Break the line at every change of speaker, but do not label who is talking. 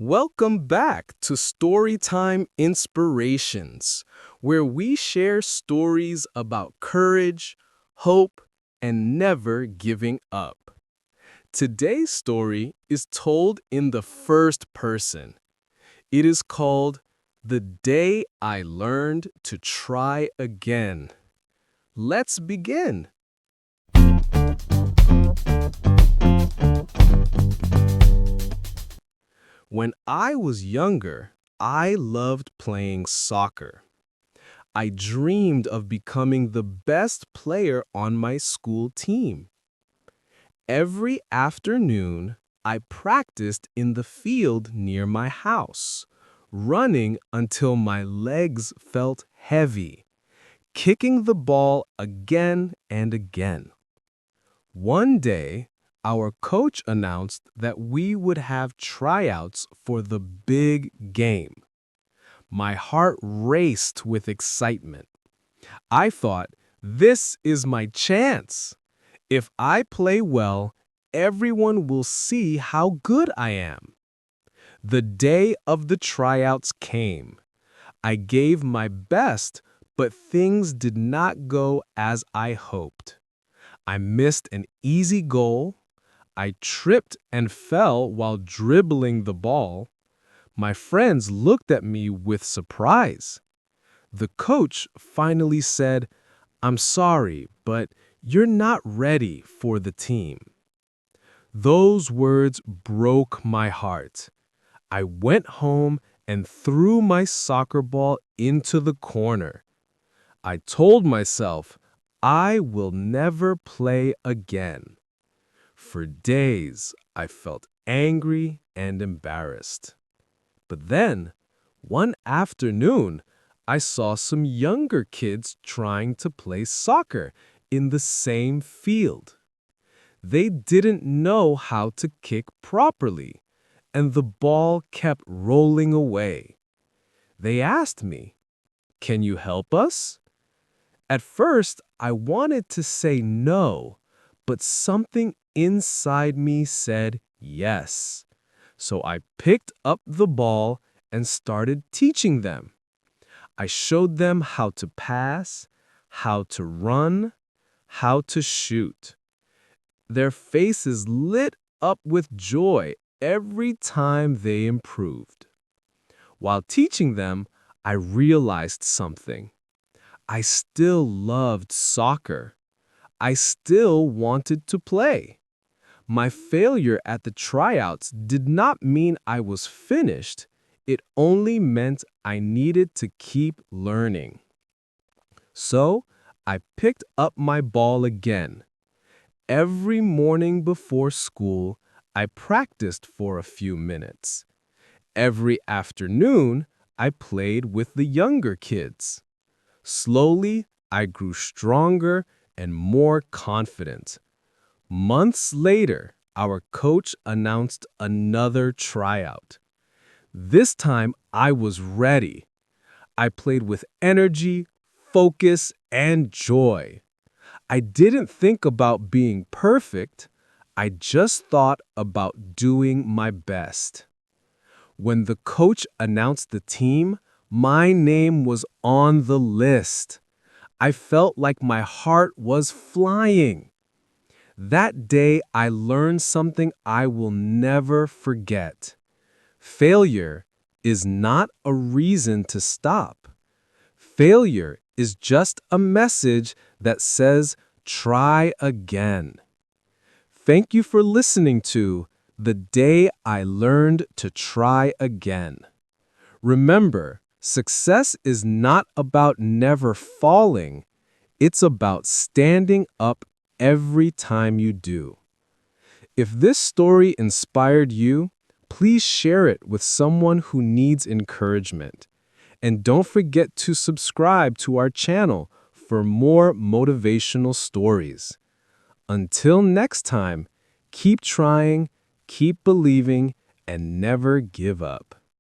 Welcome back to Storytime Inspirations, where we share stories about courage, hope, and never giving up. Today's story is told in the first person. It is called The Day I Learned to Try Again. Let's begin. When I was younger, I loved playing soccer. I dreamed of becoming the best player on my school team. Every afternoon, I practiced in the field near my house, running until my legs felt heavy, kicking the ball again and again. One day, our coach announced that we would have tryouts for the big game. My heart raced with excitement. I thought, this is my chance. If I play well, everyone will see how good I am. The day of the tryouts came. I gave my best, but things did not go as I hoped. I missed an easy goal. I tripped and fell while dribbling the ball. My friends looked at me with surprise. The coach finally said, "I'm sorry, but you're not ready for the team." Those words broke my heart. I went home and threw my soccer ball into the corner. I told myself, I will never play again. For days, I felt angry and embarrassed. But then, one afternoon, I saw some younger kids trying to play soccer in the same field. They didn't know how to kick properly, and the ball kept rolling away. They asked me, "Can you help us?" At first, I wanted to say no, but something inside me said yes. So I picked up the ball and started teaching them. I showed them how to pass, how to run, how to shoot. Their faces lit up with joy every time they improved. While teaching them, I realized something. I still loved soccer. I still wanted to play. My failure at the tryouts did not mean I was finished. It only meant I needed to keep learning. So, I picked up my ball again. Every morning before school, I practiced for a few minutes. Every afternoon, I played with the younger kids. Slowly, I grew stronger and more confident. Months later, our coach announced another tryout. This time, I was ready. I played with energy, focus, and joy. I didn't think about being perfect. I just thought about doing my best. When the coach announced the team, my name was on the list. I felt like my heart was flying. That day, I learned something I will never forget. Failure is not a reason to stop. Failure is just a message that says, try again. Thank you for listening to The Day I Learned to Try Again. Remember, success is not about never falling. It's about standing up every time you do. If this story inspired you, please share it with someone who needs encouragement. And don't forget to subscribe to our channel for more motivational stories. Until next time, keep trying, keep believing, and never give up.